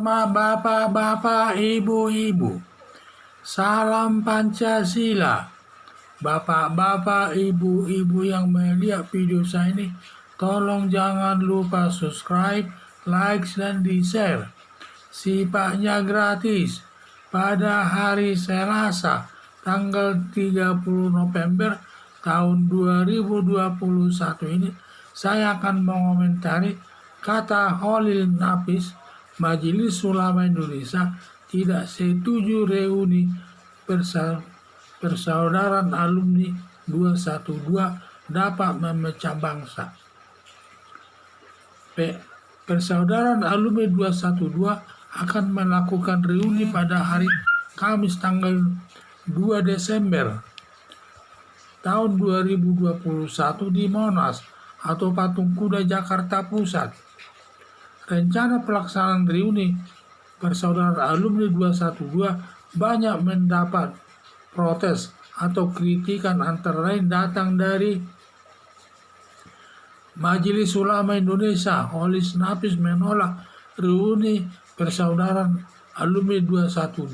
hormat bapak-bapak, ibu-ibu. Salam Pancasila. Bapak-bapak, ibu-ibu yang melihat video saya ini, tolong jangan lupa subscribe, like, dan di-share. Sifatnya gratis. Pada hari Selasa, tanggal 30 November tahun 2021 ini, saya akan mengomentari kata Khalil Nafis, Majelis Ulama Indonesia tidak setuju reuni persaudaraan alumni 212 dapat memecah bangsa. Persaudaraan alumni 212 akan melakukan reuni pada hari Kamis tanggal 2 Desember tahun 2021 di Monas atau Patung Kuda Jakarta Pusat. Rencana pelaksanaan reuni persaudaraan alumni 212 banyak mendapat protes atau kritikan, antara lain datang dari Majelis Ulama Indonesia. Khalil Nafis menolak reuni persaudaraan alumni 212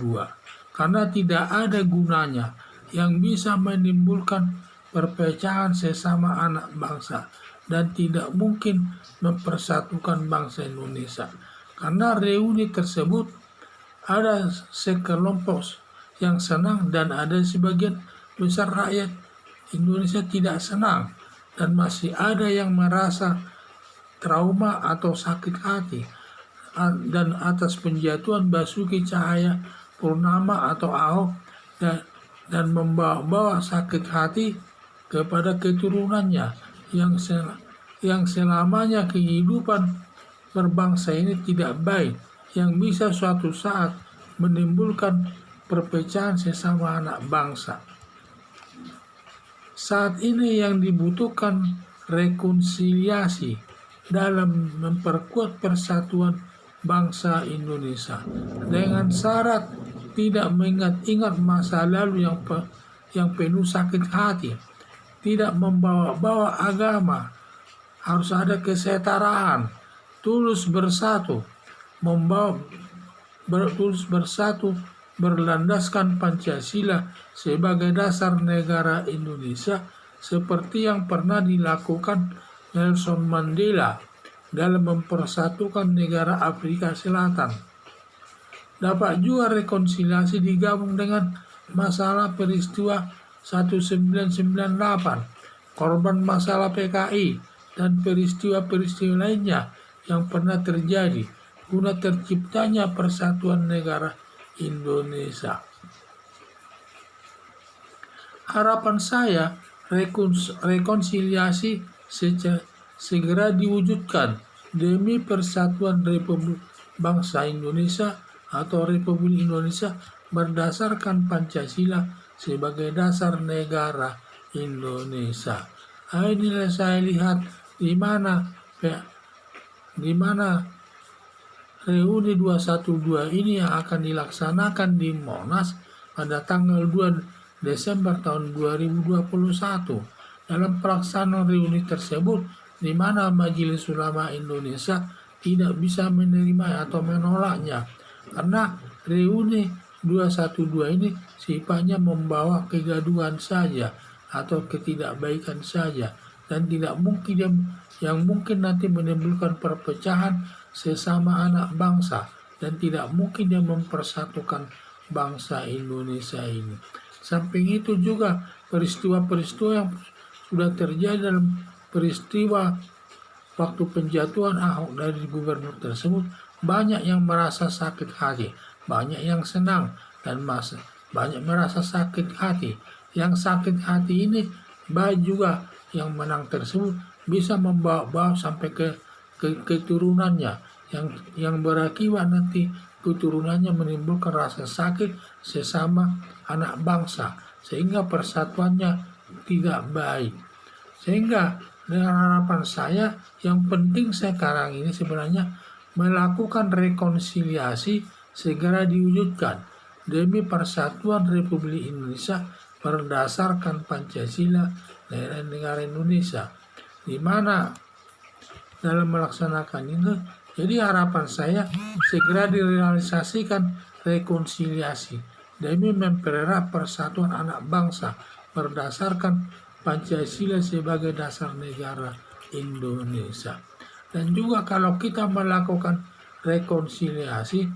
karena tidak ada gunanya yang bisa menimbulkan perpecahan sesama anak bangsa dan tidak mungkin mempersatukan bangsa Indonesia. Karena reuni tersebut ada sekelompok yang senang dan ada sebagian besar rakyat Indonesia tidak senang, dan masih ada yang merasa trauma atau sakit hati dan atas penjatuhan Basuki Cahayapurnama atau Ahok dan membawa sakit hati kepada keturunannya yang selamanya kehidupan berbangsa ini tidak baik, yang bisa suatu saat menimbulkan perpecahan sesama anak bangsa. Saat ini yang dibutuhkan rekonsiliasi dalam memperkuat persatuan bangsa Indonesia dengan syarat tidak mengingat-ingat masa lalu yang penuh sakit hati, tidak membawa-bawa agama, harus ada kesetaraan, tulus bersatu, berlandaskan Pancasila sebagai dasar negara Indonesia, seperti yang pernah dilakukan Nelson Mandela dalam mempersatukan negara Afrika Selatan. Dapat juga rekonsiliasi digabung dengan masalah peristiwa 1998, korban masalah PKI, dan peristiwa-peristiwa lainnya yang pernah terjadi guna terciptanya persatuan negara Indonesia. Harapan saya rekonsiliasi segera diwujudkan demi persatuan Republik Bangsa Indonesia atau Republik Indonesia berdasarkan Pancasila sebagai dasar negara Indonesia. Inilah saya lihat di mana reuni 212 ini yang akan dilaksanakan di Monas pada tanggal 2 Desember tahun 2021. Dalam pelaksanaan reuni tersebut, di mana Majelis Ulama Indonesia tidak bisa menerima atau menolaknya, karena reuni 212 ini sifatnya membawa kegaduhan saja atau ketidakbaikan saja, dan tidak mungkin yang mungkin nanti menimbulkan perpecahan sesama anak bangsa, dan tidak mungkin yang mempersatukan bangsa Indonesia ini. Samping itu juga peristiwa-peristiwa yang sudah terjadi dalam peristiwa waktu penjatuhan Ahok dari gubernur tersebut, banyak yang merasa sakit hati, banyak yang senang, dan banyak merasa sakit hati. Yang sakit hati ini baik juga yang menang tersebut bisa membawa sampai ke keturunannya, yang berakibat nanti keturunannya menimbulkan rasa sakit sesama anak bangsa, sehingga persatuannya tidak baik. Sehingga dengan harapan saya, yang penting sekarang ini sebenarnya melakukan rekonsiliasi segera diwujudkan demi persatuan Republik Indonesia berdasarkan Pancasila dan negara Indonesia, di mana dalam melaksanakan ini Jadi harapan saya segera direalisasikan rekonsiliasi demi mempererat persatuan anak bangsa berdasarkan Pancasila sebagai dasar negara Indonesia. Dan juga kalau kita melakukan rekonsiliasi,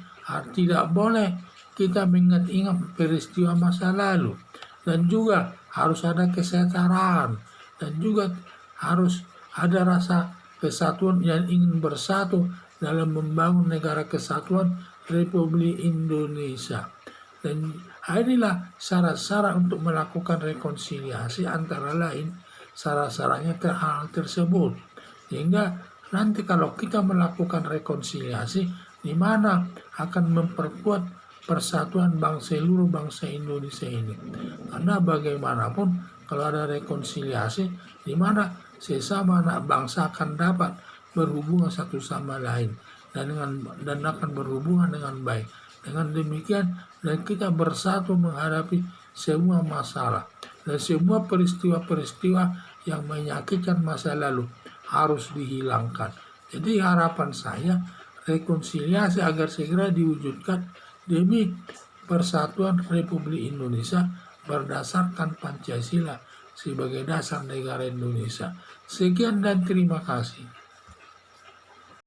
tidak boleh kita mengingat-ingat peristiwa masa lalu. Dan juga harus ada kesetaraan. Dan juga harus ada rasa kesatuan yang ingin bersatu dalam membangun negara kesatuan Republik Indonesia. Dan inilah syarat-syarat untuk melakukan rekonsiliasi, antara lain syarat-syaratnya hal tersebut. Sehingga nanti kalau kita melakukan rekonsiliasi, di mana akan memperkuat persatuan seluruh bangsa Indonesia ini. Karena bagaimanapun kalau ada rekonsiliasi, di mana sesama anak bangsa akan dapat berhubungan satu sama lain dan akan berhubungan dengan baik. Dengan demikian, dan kita bersatu menghadapi semua masalah dan semua peristiwa-peristiwa yang menyakitkan masa lalu harus dihilangkan. Jadi harapan saya rekonsiliasi agar segera diwujudkan demi persatuan Republik Indonesia berdasarkan Pancasila sebagai dasar negara Indonesia. Sekian dan terima kasih.